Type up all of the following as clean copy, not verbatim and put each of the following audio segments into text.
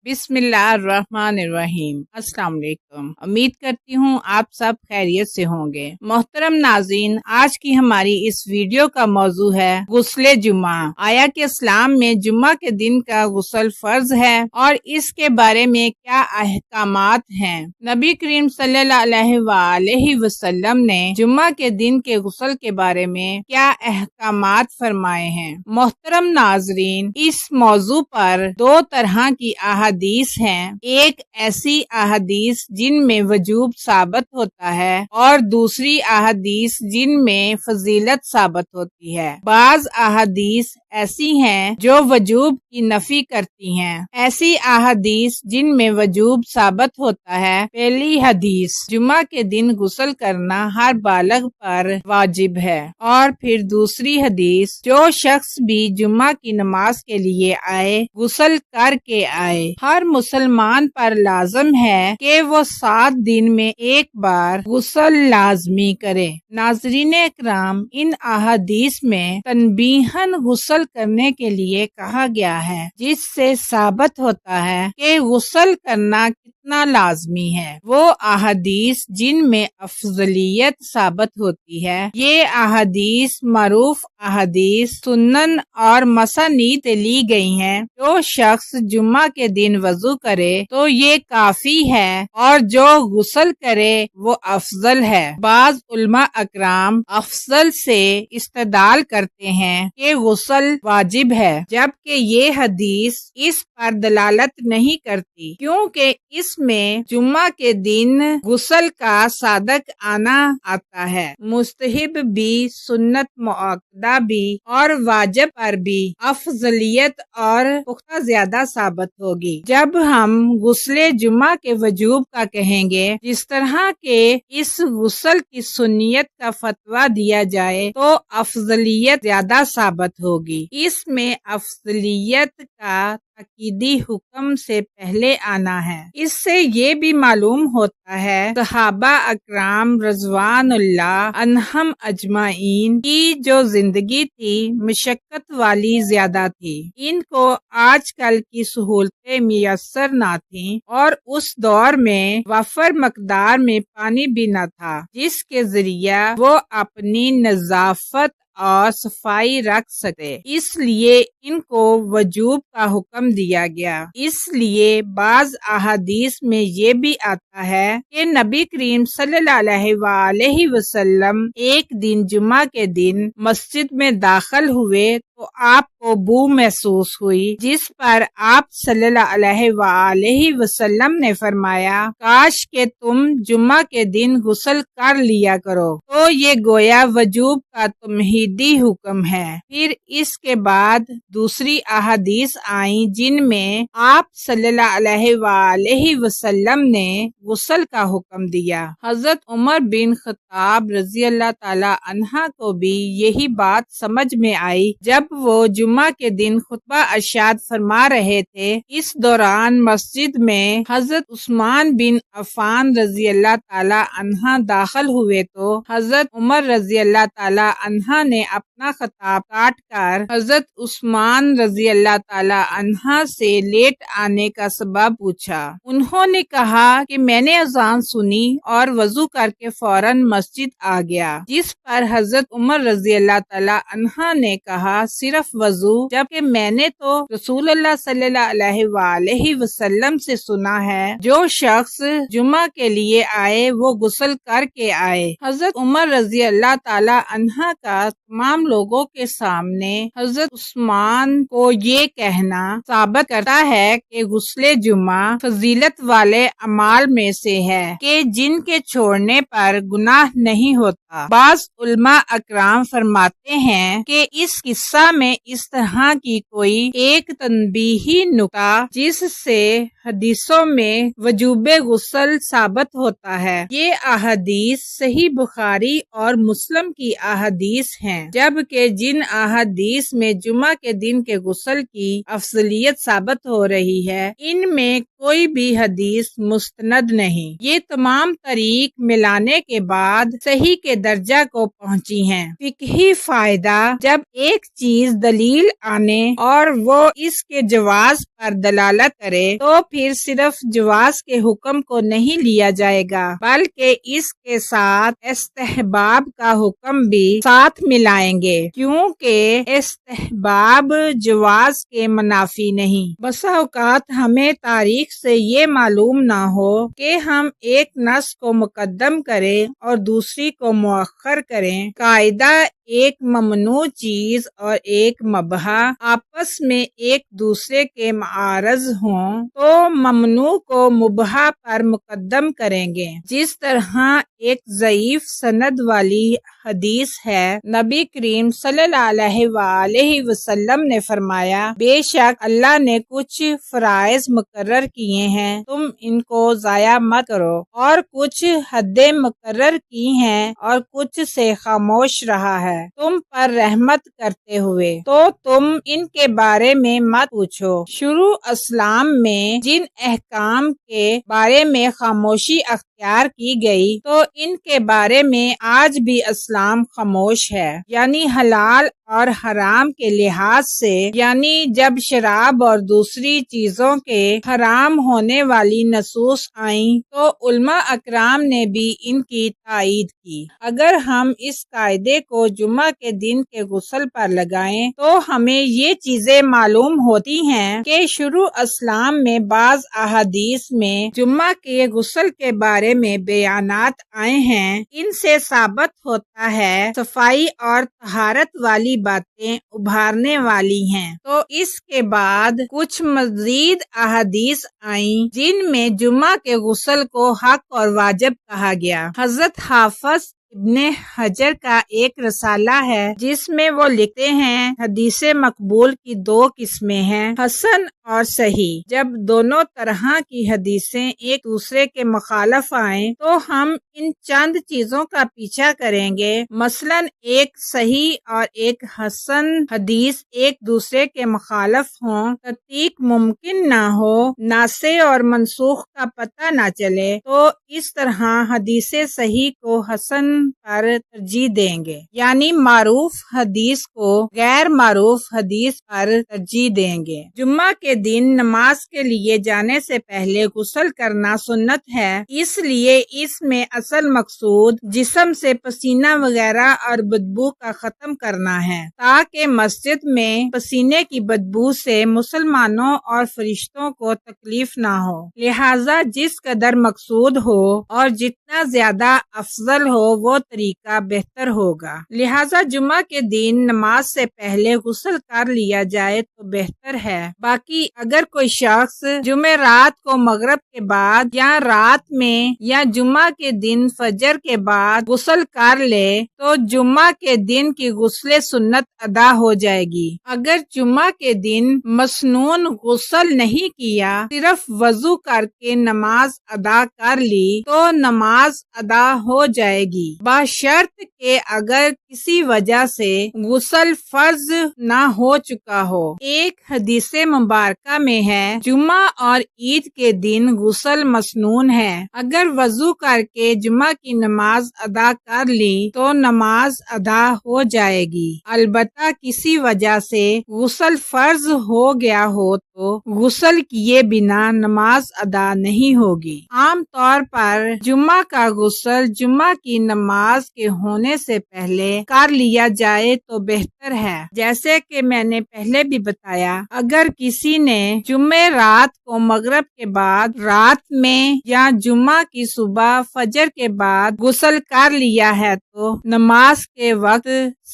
بسم اللہ الرحمن الرحیم۔ السلام علیکم۔ امید کرتی ہوں آپ سب خیریت سے ہوں گے۔ محترم ناظرین، آج کی ہماری اس ویڈیو کا موضوع ہے غسل جمعہ۔ آیا کہ اسلام میں جمعہ کے دن کا غسل فرض ہے اور اس کے بارے میں کیا احکامات ہیں؟ نبی کریم صلی اللہ علیہ وآلہ وسلم نے جمعہ کے دن کے غسل کے بارے میں کیا احکامات فرمائے ہیں؟ محترم ناظرین، اس موضوع پر دو طرح کی احادیث ہیں۔ ایک ایسی احادیث جن میں وجوب ثابت ہوتا ہے اور دوسری احادیث جن میں فضیلت ثابت ہوتی ہے۔ بعض احادیث ایسی ہیں جو وجوب کی نفی کرتی ہیں۔ ایسی احادیث جن میں وجوب ثابت ہوتا ہے۔ پہلی حدیث، جمعہ کے دن غسل کرنا ہر بالغ پر واجب ہے، اور پھر دوسری حدیث، جو شخص بھی جمعہ کی نماز کے لیے آئے غسل کر کے آئے۔ ہر مسلمان پر لازم ہے کہ وہ 7 دن میں ایک بار غسل لازمی کرے۔ ناظرین اکرام، ان احادیث میں تنبیہاً غسل کرنے کے لیے کہا گیا ہے، جس سے ثابت ہوتا ہے کہ غسل کرنا کتنا لازمی ہے۔ وہ احادیث جن میں افضلیت ثابت ہوتی ہے، یہ احادیث معروف احادیث سنن اور مسانید لی گئی ہیں۔ جو شخص جمعہ کے دن وضو کرے تو یہ کافی ہے، اور جو غسل کرے وہ افضل ہے۔ بعض علماء اکرام افضل سے استدلال کرتے ہیں کہ غسل واجب ہے، جبکہ یہ حدیث اس پر دلالت نہیں کرتی، کیونکہ اس میں جمعہ کے دن غسل کا صادق آنا آتا ہے۔ مستحب بھی، سنت مؤکدہ بھی اور واجب پر بھی افضلیت اور پختہ زیادہ ثابت ہوگی۔ جب ہم غسل جمعہ کے وجوب کا کہیں گے، جس طرح کے اس غسل کی سنیت کا فتویٰ دیا جائے تو افضلیت زیادہ ثابت ہوگی۔ اس میں افضلیت کا تاکیدی حکم سے پہلے آنا ہے۔ اس سے یہ بھی معلوم ہوتا ہے صحابہ اکرام رضوان اللہ عنہم اجمعین کی جو زندگی تھی مشقت والی زیادہ تھی۔ ان کو آج کل کی سہولتیں میسر نہ تھیں، اور اس دور میں وافر مقدار میں پانی بھی نہ تھا جس کے ذریعہ وہ اپنی نظافت اور صفائی رکھ سکتے۔ اس لیے ان کو وجوب کا حکم دیا گیا۔ اس لیے بعض احادیث میں یہ بھی آتا ہے کہ نبی کریم صلی اللہ علیہ وآلہ وسلم ایک دن جمعہ کے دن مسجد میں داخل ہوئے تو آپ کو بو محسوس ہوئی، جس پر آپ صلی اللہ علیہ وآلہ وسلم نے فرمایا، کاش کہ تم جمعہ کے دن غسل کر لیا کرو۔ تو یہ گویا وجوب کا تمہیدی حکم ہے۔ پھر اس کے بعد دوسری احادیث آئیں جن میں آپ صلی اللہ علیہ وآلہ وسلم نے غسل کا حکم دیا۔ حضرت عمر بن خطاب رضی اللہ تعالی عنہ کو بھی یہی بات سمجھ میں آئی جب وہ جمعہ کے دن خطبہ ارشاد فرما رہے تھے۔ اس دوران مسجد میں حضرت عثمان بن عفان رضی اللہ تعالی عنہ داخل ہوئے تو حضرت عمر رضی اللہ تعالی عنہ نے اپنا خطاب کاٹ کر حضرت عثمان رضی اللہ تعالی عنہ سے لیٹ آنے کا سبب پوچھا۔ انہوں نے کہا کہ میں نے اذان سنی اور وضو کر کے فوراً مسجد آ گیا، جس پر حضرت عمر رضی اللہ تعالی عنہ نے کہا، صرف وضو، جبکہ میں نے تو رسول اللہ صلی اللہ علیہ وآلہ وسلم سے سنا ہے، جو شخص جمعہ کے لیے آئے وہ غسل کر کے آئے۔ حضرت عمر رضی اللہ تعالی عنہ کا تمام لوگوں کے سامنے حضرت عثمان کو یہ کہنا ثابت کرتا ہے کہ غسل جمعہ فضیلت والے اعمال میں سے ہے کہ جن کے چھوڑنے پر گناہ نہیں ہوتا۔ بعض علماء اکرام فرماتے ہیں کہ اس قصہ میں اس طرح کی کوئی ایک تنبیہی نکتہ جس سے حدیثوں میں وجوب غسل ثابت ہوتا ہے۔ یہ احادیث صحیح بخاری اور مسلم کی احادیث ہیں، جبکہ جن احادیث میں جمعہ کے دن کے غسل کی افضلیت ثابت ہو رہی ہے، ان میں کوئی بھی حدیث مستند نہیں۔ یہ تمام طریق ملانے کے بعد صحیح کے درجہ کو پہنچی ہیں۔ فقہی فائدہ: جب ایک چیز دلیل آنے اور وہ اس کے جواز پر دلالت کرے تو پھر صرف جواز کے حکم کو نہیں لیا جائے گا بلکہ اس کے ساتھ استحباب کا حکم بھی ساتھ ملائیں گے، کیونکہ استحباب جواز کے منافی نہیں۔ بسا اوقات ہمیں تاریخ سے یہ معلوم نہ ہو کہ ہم ایک نص کو مقدم کریں اور دوسری کو مؤخر کریں۔ قاعدہ: ایک ممنوع چیز اور ایک مباح آپس میں ایک دوسرے کے معارض ہوں تو ممنوع کو مباح پر مقدم کریں گے۔ جس طرح ایک ضعیف سند والی حدیث ہے، نبی کریم صلی اللہ علیہ وآلہ وسلم نے فرمایا، بے شک اللہ نے کچھ فرائض مقرر کیے ہیں، تم ان کو ضائع مت کرو، اور کچھ حدیں مقرر کی ہیں اور کچھ سے خاموش رہا ہے تم پر رحمت کرتے ہوئے، تو تم ان کے بارے میں مت پوچھو۔ شروع اسلام میں جن احکام کے بارے میں خاموشی اختیار کی گئی تو ان کے بارے میں آج بھی اسلام خاموش ہے، یعنی حلال اور حرام کے لحاظ سے، یعنی جب شراب اور دوسری چیزوں کے حرام ہونے والی نصوص آئیں تو علماء اکرام نے بھی ان کی تائید کی۔ اگر ہم اس قاعدے کو جمعہ کے دن کے غسل پر لگائیں تو ہمیں یہ چیزیں معلوم ہوتی ہیں کہ شروع اسلام میں بعض احادیث میں جمعہ کے غسل کے بارے میں بیانات آئے ہیں۔ ان سے ثابت ہوتا ہے صفائی اور طہارت والی باتیں ابھارنے والی ہیں۔ تو اس کے بعد کچھ مزید احادیث آئیں جن میں جمعہ کے غسل کو حق اور واجب کہا گیا۔ حضرت حافظ ابن حجر کا ایک رسالہ ہے جس میں وہ لکھتے ہیں، حدیث مقبول کی دو قسمیں ہیں، حسن اور صحیح۔ جب دونوں طرح کی حدیثیں ایک دوسرے کے مخالف آئیں تو ہم ان چند چیزوں کا پیچھا کریں گے، مثلا ایک صحیح اور ایک حسن حدیث ایک دوسرے کے مخالف ہوں، تحقیق ممکن نہ ہو، ناسخ اور منسوخ کا پتہ نہ چلے، تو اس طرح حدیث صحیح کو حسن پر ترجیح دیں گے، یعنی معروف حدیث کو غیر معروف حدیث پر ترجیح دیں گے۔ جمعہ کے دن نماز کے لیے جانے سے پہلے غسل کرنا سنت ہے، اس لیے اس میں اصل مقصود جسم سے پسینہ وغیرہ اور بدبو کا ختم کرنا ہے، تاکہ مسجد میں پسینے کی بدبو سے مسلمانوں اور فرشتوں کو تکلیف نہ ہو، لہذا جس قدر مقصود ہو اور جتنا زیادہ افضل ہو وہ طریقہ بہتر ہوگا، لہذا جمعہ کے دن نماز سے پہلے غسل کر لیا جائے تو بہتر ہے۔ باقی اگر کوئی شخص جمعرات کو مغرب کے بعد یا رات میں یا جمعہ کے دن فجر کے بعد غسل کر لے تو جمعہ کے دن کی غسل سنت ادا ہو جائے گی۔ اگر جمعہ کے دن مسنون غسل نہیں کیا، صرف وضو کر کے نماز ادا کر لی تو نماز ادا ہو جائے گی، بشرط کہ اگر کسی وجہ سے غسل فرض نہ ہو چکا ہو۔ ایک حدیث مبارکہ میں ہے، جمعہ اور عید کے دن غسل مسنون ہے، اگر وضو کر کے جمعہ کی نماز ادا کر لی تو نماز ادا ہو جائے گی، البتہ کسی وجہ سے غسل فرض ہو گیا ہو تو غسل کیے بنا نماز ادا نہیں ہوگی۔ عام طور پر جمعہ کا غسل جمعہ کی نماز کے ہونے سے پہلے کر لیا جائے تو بہتر ہے، جیسے کہ میں نے پہلے بھی بتایا، اگر کسی نے جمعہ رات کو مغرب کے بعد رات میں یا جمعہ کی صبح فجر کے بعد غسل کر لیا ہے تو نماز کے وقت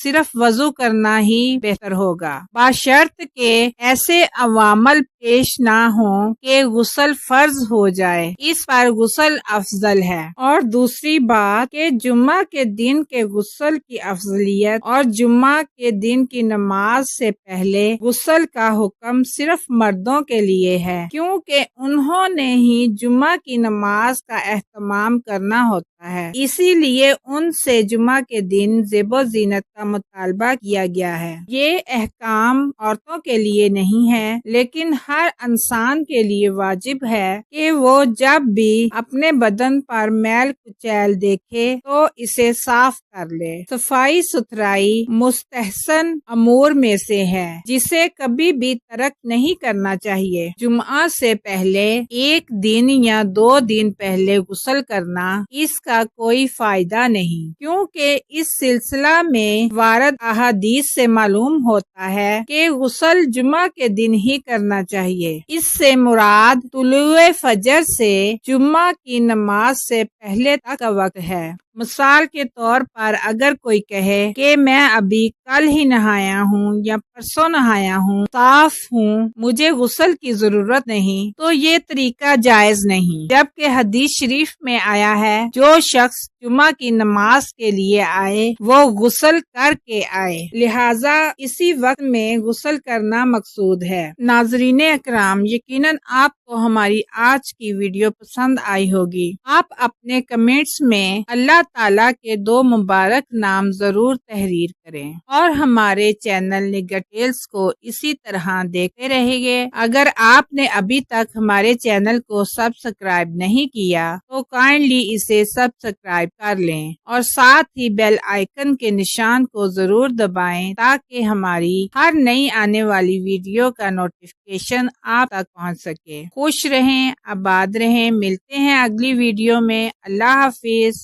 صرف وضو کرنا ہی بہتر ہوگا، بشرط کہ ایسے عوامل پیش نہ ہوں کہ غسل فرض ہو جائے، اس پر غسل افضل ہے۔ اور دوسری بات کہ جمعہ کے دن کے غسل کی افضلیت اور جمعہ کے دن کی نماز سے پہلے غسل کا حکم صرف مردوں کے لیے ہے، کیونکہ انہوں نے ہی جمعہ کی نماز کا اہتمام کرنا ہوتا ہے، اسی لیے ان سے جمعہ کے دن زیب و زینت کا مطالبہ کیا گیا ہے۔ یہ احکام عورتوں کے لیے نہیں ہے، لیکن ہر انسان کے لیے واجب ہے کہ وہ جب بھی اپنے بدن پر میل کچیل دیکھے تو اسے صاف کر لے۔ صفائی ستھرائی مستحسن امور میں سے ہے جسے کبھی بھی ترک نہیں کرنا چاہیے۔ جمعہ سے پہلے 1 دن یا 2 دن پہلے غسل کرنا اس کا کوئی فائدہ نہیں، کیونکہ اس سلسلہ میں وارد احادیث سے معلوم ہوتا ہے کہ غسل جمعہ کے دن ہی کرنا چاہیے۔ اس سے مراد طلوع فجر سے جمعہ کی نماز سے پہلے تک کا وقت ہے۔ مثال کے طور پر اگر کوئی کہے کہ میں ابھی کل ہی نہایا ہوں یا پرسوں نہایا ہوں، صاف ہوں، مجھے غسل کی ضرورت نہیں، تو یہ طریقہ جائز نہیں، جبکہ حدیث شریف میں آیا ہے جو شخص جمعہ کی نماز کے لیے آئے وہ غسل کر کے آئے، لہٰذا اسی وقت میں غسل کرنا مقصود ہے۔ ناظرین اکرام، یقیناً آپ کو ہماری آج کی ویڈیو پسند آئی ہوگی۔ آپ اپنے کمنٹس میں اللہ تعالیٰ کے 2 مبارک نام ضرور تحریر کریں اور ہمارے چینل نگہ ٹیلز کو اسی طرح دیکھتے رہیں گے۔ اگر آپ نے ابھی تک ہمارے چینل کو سبسکرائب نہیں کیا تو کائنڈلی اسے سبسکرائب کر لیں اور ساتھ ہی بیل آئیکن کے نشان کو ضرور دبائیں تاکہ ہماری ہر نئی آنے والی ویڈیو کا نوٹیفیکیشن آپ تک پہنچ سکے۔ خوش رہیں، آباد رہیں، ملتے ہیں اگلی ویڈیو میں۔ اللہ حافظ۔